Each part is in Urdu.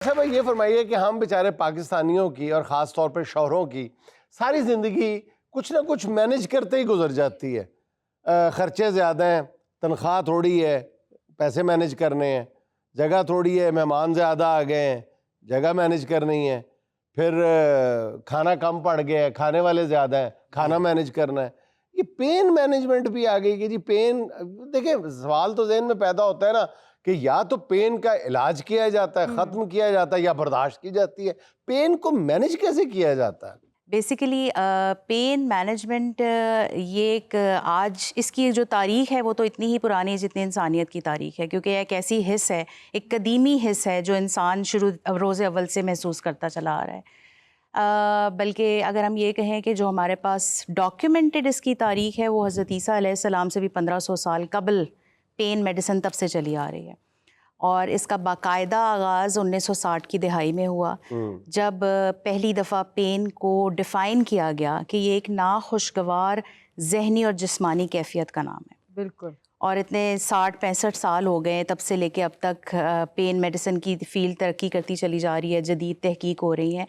اچھا بھائی یہ فرمائیے کہ ہم بیچارے پاکستانیوں کی اور خاص طور پہ شوہروں کی ساری زندگی کچھ نہ کچھ مینج کرتے ہی گزر جاتی ہے. خرچے زیادہ ہیں، تنخواہ تھوڑی ہے، پیسے مینج کرنے ہیں، جگہ تھوڑی ہے، مہمان زیادہ آ گئے ہیں، جگہ مینج کرنی ہے، پھر کھانا کم پڑ گیا ہے، کھانے والے زیادہ ہیں، کھانا مینج کرنا ہے. یہ پین مینجمنٹ بھی آ گئی کہ جی پین. دیکھیں سوال تو ذہن میں پیدا ہوتا ہے نا کہ یا تو پین کا علاج کیا جاتا ہے، ختم کیا جاتا ہے، یا برداشت کی جاتی ہے. پین کو مینج کیسے کیا جاتا ہے؟ بیسیکلی پین مینجمنٹ یہ ایک آج اس کی جو تاریخ ہے وہ تو اتنی ہی پرانی ہے جتنی انسانیت کی تاریخ ہے، کیونکہ ایک ایسی حس ہے، ایک قدیمی حس ہے جو انسان روز اول سے محسوس کرتا چلا آ رہا ہے. بلکہ اگر ہم یہ کہیں کہ جو ہمارے پاس ڈاکیومنٹڈ اس کی تاریخ ہے وہ حضرت عیسیٰ علیہ السلام سے بھی 1500 سال قبل پین میڈیسن تب سے چلی آ رہی ہے، اور اس کا باقاعدہ آغاز 1960 کی دہائی میں ہوا جب پہلی دفعہ پین کو ڈیفائن کیا گیا کہ یہ ایک ناخوشگوار ذہنی اور جسمانی کیفیت کا نام ہے. بالکل. اور اتنے 60-65 سال ہو گئے تب سے لے کے اب تک پین میڈیسن کی فیلڈ ترقی کرتی چلی جا رہی ہے، جدید تحقیق ہو رہی ہیں.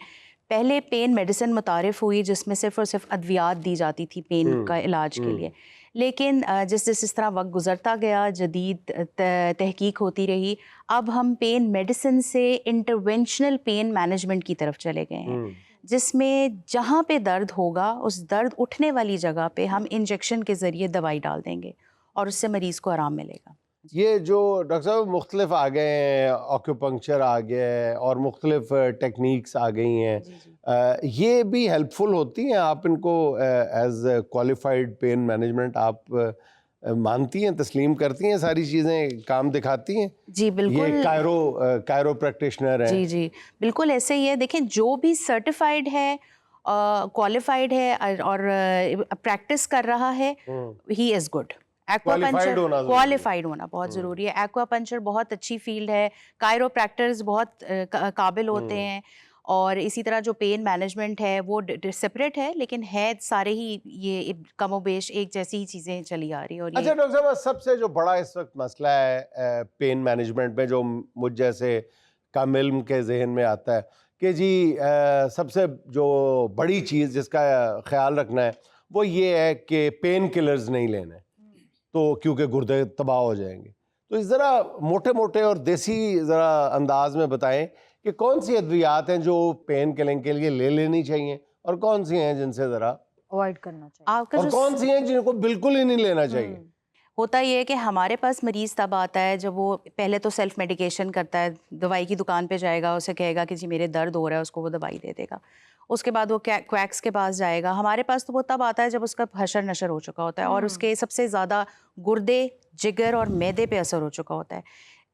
پہلے پین میڈیسن متعارف ہوئی جس میں صرف اور صرف ادویات دی جاتی تھی پین کا علاج کے لیے، لیکن جس طرح وقت گزرتا گیا، جدید تحقیق ہوتی رہی، اب ہم پین میڈیسن سے انٹرونشنل پین مینجمنٹ کی طرف چلے گئے ہیں، جس میں جہاں پہ درد ہوگا اس درد اٹھنے والی جگہ پہ ہم انجیکشن کے ذریعے دوائی ڈال دیں گے اور اس سے مریض کو آرام ملے گا. یہ جو ڈاکٹر صاحب مختلف آ گئے ہیں، آکیوپنکچر آ گیا ہے اور مختلف ٹیکنیکس آ گئی ہیں، یہ بھی ہیلپ فل ہوتی ہیں؟ آپ ان کو ایز کوالیفائڈ پین مینجمنٹ آپ مانتی ہیں، تسلیم کرتی ہیں، ساری چیزیں کام دکھاتی ہیں؟ جی بالکل. یہ کائرو پریکٹیشنر ہیں. جی بالکل ایسے ہی ہے. دیکھیں جو بھی سرٹیفائڈ ہے، کوالیفائڈ ہے اور پریکٹس کر رہا ہے، ہی از گڈ. کوالیفائڈ ہونا بہت ضروری ہے. ایکوا پنچر بہت اچھی فیلڈ ہے، کائرو پریکٹرز بہت قابل ہوتے ہیں، اور اسی طرح جو پین مینجمنٹ ہے وہ سپریٹ ہے لیکن ہے سارے ہی یہ کم و بیش ایک جیسی ہی چیزیں چلی آ رہی ہیں. اور اچھا ڈاکٹر صاحب سب سے جو بڑا اس وقت مسئلہ ہے پین مینجمنٹ میں جو مجھ جیسے کم علم کے ذہن میں آتا ہے کہ جی سب سے جو بڑی چیز جس کا خیال رکھنا ہے وہ یہ ہے کہ پین کلرز نہیں لینے، تو کیونکہ گردے تباہ ہو جائیں گے. تو اس ذرا موٹے موٹے اور دیسی ذرا انداز میں بتائیں کہ کون سی ادویات ہیں جو پین کلنگ کے لیے لے لینی چاہیے اور کون سی ہیں جن سے ذرا اوائڈ کرنا چاہیے، اور کون سی ہیں جن کو بالکل ہی نہیں لینا چاہیے؟ ہوتا یہ ہے کہ ہمارے پاس مریض تب آتا ہے جب وہ پہلے تو سیلف میڈیکیشن کرتا ہے، دوائی کی دکان پہ جائے گا، اسے کہے گا کہ جی میرے درد ہو رہا ہے، اس کو وہ دوائی دے دے گا. اس کے بعد وہ کویکس کے پاس جائے گا. ہمارے پاس تو وہ تب آتا ہے جب اس کا حشر نشر ہو چکا ہوتا ہے اور اس کے سب سے زیادہ گردے، جگر اور معدے پہ اثر ہو چکا ہوتا ہے.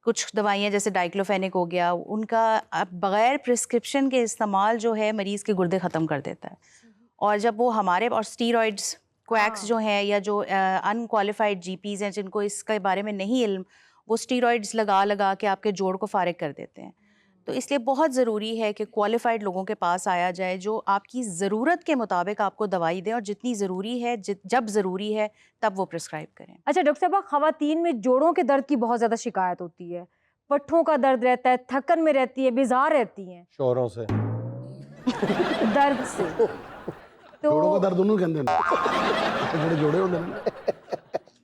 کچھ دوائیاں جیسے ڈائکلوفینک ہو گیا، ان کا بغیر پرسکرپشن کے استعمال جو ہے مریض کے گردے ختم کر دیتا ہے. اور جب وہ ہمارے اور اسٹیرائڈس، کویکس جو ہیں یا جو ان کوالیفائڈ جی پیز ہیں جن کو اس کے بارے میں نہیں علم، وہ اسٹیرائڈس لگا کے آپ کے جوڑ کو فارغ کر دیتے ہیں. تو اس لیے بہت ضروری ہے کہ کوالیفائڈ لوگوں کے پاس آیا جائے جو آپ کی ضرورت کے مطابق آپ کو دوائی دیں، اور جتنی ضروری ہے جب ضروری ہے تب وہ پرسکرائب کریں. اچھا ڈاکٹر صاحبہ، خواتین میں جوڑوں کے درد کی بہت زیادہ شکایت ہوتی ہے، پٹھوں کا درد رہتا ہے، تھکن میں رہتی ہے، بیزار رہتی ہیں شوہروں سے درد سے. جوڑوں کا درد انہوں کہندے ہیں جڑے جوڑے ہوندے ہیں.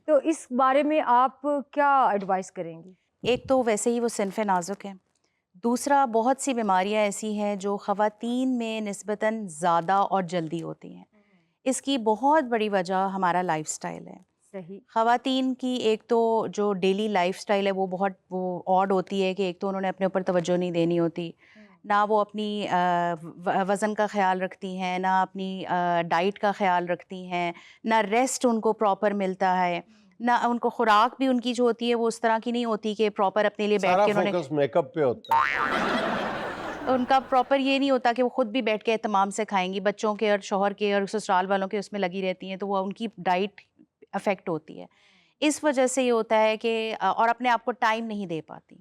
تو اس بارے میں آپ کیا ایڈوائز کریں گی؟ ایک تو ویسے ہی وہ صنف نازک ہے، دوسرا بہت سی بیماریاں ایسی ہیں جو خواتین میں نسبتاً زیادہ اور جلدی ہوتی ہیں. اس کی بہت بڑی وجہ ہمارا لائف سٹائل ہے. صحیح. خواتین کی ایک تو جو ڈیلی لائف سٹائل ہے وہ آڈ ہوتی ہے کہ ایک تو انہوں نے اپنے اوپر توجہ نہیں دینی ہوتی، نہ وہ اپنی وزن کا خیال رکھتی ہیں، نہ اپنی ڈائٹ کا خیال رکھتی ہیں، نہ ریسٹ ان کو پراپر ملتا ہے، نہ ان کو خوراک بھی ان کی جو ہوتی ہے وہ اس طرح کی نہیں ہوتی کہ پراپر اپنے لیے بیٹھ کے انہوں نے، سارا فوکس میک اپ پہ ہوتا ہے، ان کا پراپر یہ نہیں ہوتا کہ وہ خود بھی بیٹھ کے اہتمام سے کھائیں گی، بچوں کے اور شوہر کے اور سسرال والوں کے اس میں لگی رہتی ہیں، تو وہ ان کی ڈائٹ افیکٹ ہوتی ہے. اس وجہ سے یہ ہوتا ہے کہ اور اپنے آپ کو ٹائم نہیں دے پاتی.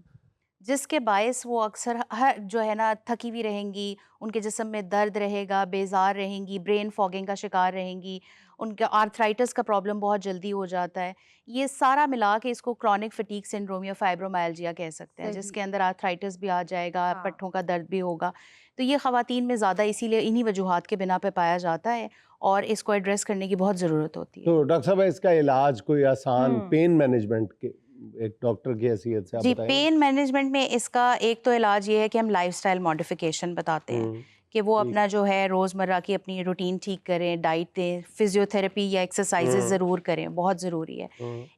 جس کے باعث وہ اکثر ہر جو ہے نا تھکی ہوئی رہیں گی, ان کے جسم میں درد رہے گا, بیزار رہیں گی, برین فاگنگ کا شکار رہیں گی, ان کا آرتھرائٹس کا پرابلم بہت جلدی ہو جاتا ہے. یہ سارا ملا کے اس کو کرونک فٹیگ سنڈروم یا فائبرومائلجیا کہہ سکتے ہیں, جس کے اندر آرتھرائٹس بھی آ جائے گا, پٹھوں کا درد بھی ہوگا. تو یہ خواتین میں زیادہ اسی لیے انہی وجوہات کے بنا پہ پایا جاتا ہے, اور اس کو ایڈریس کرنے کی بہت ضرورت ہوتی ہے. تو ڈاکٹر صاحب اس کا علاج کوئی آسان پین مینجمنٹ کے ایک ڈاکٹر کی حیثیت سے آپ جی, بتائیں؟ پین مینجمنٹ میں اس کا ایک تو علاج یہ ہے کہ ہم لائف سٹائل ماڈیفیکیشن بتاتے ہیں کہ وہ اپنا جو ہے روزمرہ کی اپنی روٹین ٹھیک کریں, ڈائٹ دیں, فزیوتھراپی یا ایکسرسائزز ضرور کریں, بہت ضروری ہے.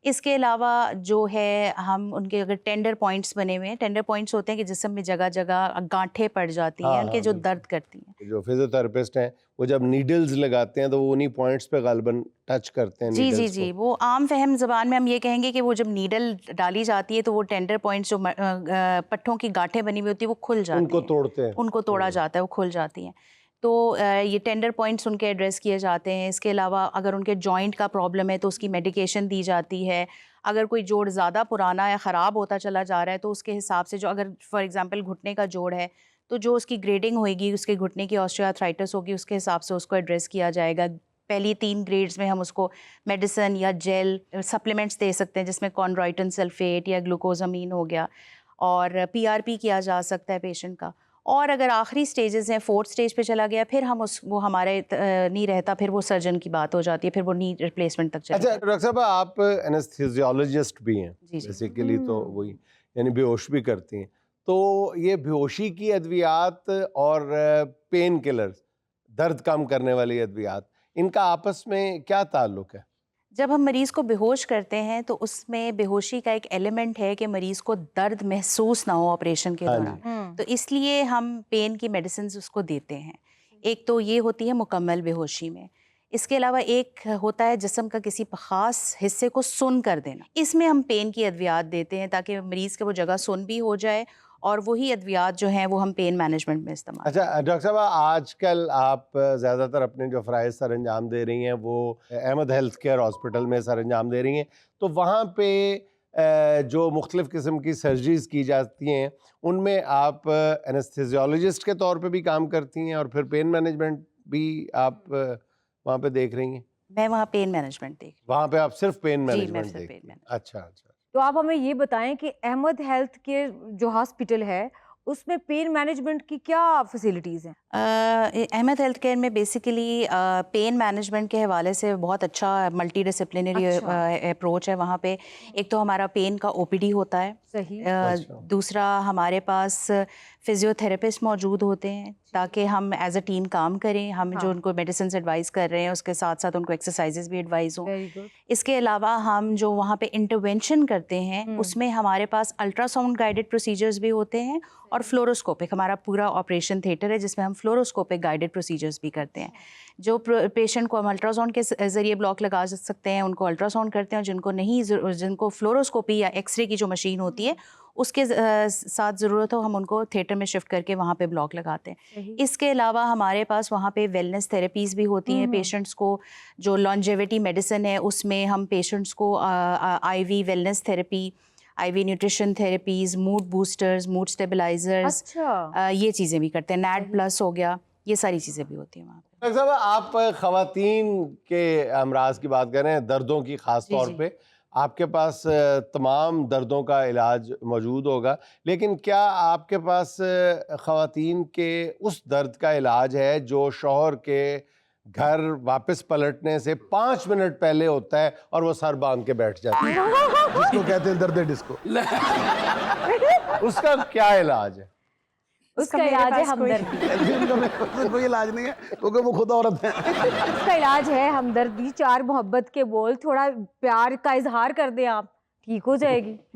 اس کے علاوہ جو ہے ہم ان کے اگر ٹینڈر پوائنٹس بنے ہوئے ہیں, ٹینڈر پوائنٹس ہوتے ہیں کہ جسم میں جگہ جگہ گانٹھیں پڑ جاتی ہیں ان کے جو درد کرتی ہیں. جو فزیوتھراپسٹ ہیں وہ جب نیڈلز لگاتے ہیں تو وہ انہی پوائنٹس پہ غالباً ٹچ کرتے ہیں جی نیڈلز جی جی, وہ عام فہم زبان میں ہم یہ کہیں گے کہ وہ جب نیڈل ڈالی جاتی ہے تو وہ ٹینڈر پوائنٹس جو پٹھوں کی گانٹھیں بنی ہوئی ہوتی ہیں وہ کھل جاتی ہیں, ان کو توڑتے ہیں, ان کو توڑا جاتا ہے, وہ کھل جاتی ہیں. تو یہ ٹینڈر پوائنٹس ان کے ایڈریس کیے جاتے ہیں. اس کے علاوہ اگر ان کے جوائنٹ کا پرابلم ہے تو اس کی میڈیکیشن دی جاتی ہے. اگر کوئی جوڑ زیادہ پرانا یا خراب ہوتا چلا جا رہا ہے تو اس کے حساب سے جو اگر فار ایگزامپل گھٹنے کا جوڑ ہے تو جو اس کی گریڈنگ ہوئے گی, اس کے گھٹنے کی آسٹریوآرتھرائٹس ہوگی, اس کے حساب سے اس کو ایڈریس کیا جائے گا. پہلی 3 گریڈز میں ہم اس کو میڈیسن یا جیل سپلیمنٹس دے سکتے ہیں, جس میں کونڈرائٹن سلفیٹ یا گلوکوزامین ہو گیا, اور PRP کیا جا سکتا ہے پیشنٹ کا. اور اگر آخری سٹیجز ہیں, 4th سٹیج پہ چلا گیا, پھر ہم وہ ہمارے نہیں رہتا, پھر وہ سرجن کی بات ہو جاتی ہے, پھر وہ نی ریپلیسمنٹ تک چلا. اچھا ڈاکٹر صاحب آپ اینستھیزیولوجسٹ بھی ہیں بیسیکلی, تو وہی یعنی بے ہوش بھی کرتی ہیں. تو یہ بے ہوشی کی ادویات اور پین کلرز, درد کم کرنے والی ادویات, ان کا آپس میں کیا تعلق ہے؟ جب ہم مریض کو بے ہوش کرتے ہیں تو اس میں بے ہوشی کا ایک ایلیمنٹ ہے کہ مریض کو درد محسوس نہ ہو آپریشن کے دوران, تو اس لیے ہم پین کی میڈیسنز اس کو دیتے ہیں. ایک تو یہ ہوتی ہے مکمل بے ہوشی میں. اس کے علاوہ ایک ہوتا ہے جسم کا کسی خاص حصے کو سن کر دینا, اس میں ہم پین کی ادویات دیتے ہیں تاکہ مریض کے وہ جگہ سن بھی ہو جائے, اور وہی ادویات جو ہیں وہ ہم پین مینجمنٹ میں استعمال. اچھا ڈاکٹر صاحب, آج کل آپ زیادہ تر اپنے جو فرائض سر انجام دے رہی ہیں وہ احمد ہیلتھ کیئر ہاسپٹل میں سر انجام دے رہی ہیں, تو وہاں پہ جو مختلف قسم کی سرجریز کی جاتی ہیں ان میں آپ اینستھیزیولوجسٹ کے طور پہ بھی کام کرتی ہیں, اور پھر پین مینجمنٹ بھی آپ وہاں پہ دیکھ رہی ہیں؟ میں وہاں پین مینجمنٹ دیکھ, وہاں پہ آپ صرف پین جی میں مینجمنٹ صرف دیکھتی پین ہیں. مینجمنٹ. اچھا اچھا. تو آپ ہمیں یہ بتائیں کہ احمد ہیلتھ کیئر جو ہاسپٹل ہے اس میں پین مینجمنٹ کی کیا فیسلٹیز ہیں؟ احمد ہیلتھ کیئر میں بیسیکلی پین مینجمنٹ کے حوالے سے بہت اچھا ملٹی ڈسپلنری اپروچ ہے وہاں پہ. ایک تو ہمارا پین کا OPD ہوتا ہے, صحیح. دوسرا ہمارے پاس فزیوتھراپسٹ موجود ہوتے ہیں تاکہ ہم ایز اے ٹیم کام کریں. ہم جو ان کو میڈیسنس ایڈوائز کر رہے ہیں اس کے ساتھ ساتھ ان کو ایکسرسائزز بھی ایڈوائز ہوں. اس کے علاوہ ہم جو وہاں پہ انٹرونشن کرتے ہیں اس میں ہمارے پاس الٹرا ساؤنڈ گائیڈڈ پروسیجرز بھی ہوتے ہیں, اور فلوروسکوپک ہمارا پورا آپریشن تھیٹر ہے جس میں ہم فلوروسکوپک گائیڈڈ پروسیجرز بھی کرتے ہیں. جو پیشنٹ کو ہم الٹرا ساؤنڈ کے ذریعے بلاک لگا سکتے ہیں ان کو الٹرا ساؤنڈ کرتے ہیں, اور جن کو فلوروسکوپی یا ایکس رے کی جو مشین ہوتی ہے اس کے ساتھ ضرورت ہو ہم ان کو تھیٹر میں شفٹ کر کے وہاں پہ بلاک لگاتے ہیں. اس کے علاوہ ہمارے پاس وہاں پہ ویلنس تھراپیز بھی ہوتی ہیں پیشنٹس کو. جو لانجیوٹی میڈیسن ہے اس میں ہم پیشنٹس کو IV wellness therapy, IV nutrition therapies, mood boosters, mood stabilisers, یہ چیزیں بھی کرتے ہیں. نیٹ پلس ہو گیا, یہ ساری چیزیں بھی ہوتی ہیں وہاں پہ. ڈاکٹر صاحب آپ خواتین کے امراض کی بات کریں, دردوں کی خاص طور پہ, آپ کے پاس تمام دردوں کا علاج موجود ہوگا, لیکن کیا آپ کے پاس خواتین کے اس درد کا علاج ہے جو شوہر کے گھر واپس پلٹنے سے 5 منٹ پہلے ہوتا ہے اور وہ سر باندھ کے بیٹھ جاتی ہے, جس کو کہتے ہیں درد ڈسکو؟ اس کا کیا علاج ہے؟ اس کا علاج ہے ہمدردی. کوئی علاج نہیں ہے کیونکہ وہ خود عورت ہیں. اس کا علاج ہے ہمدردی, 4 محبت کے بول, تھوڑا پیار کا اظہار کر دیں آپ, ٹھیک ہو جائے گی.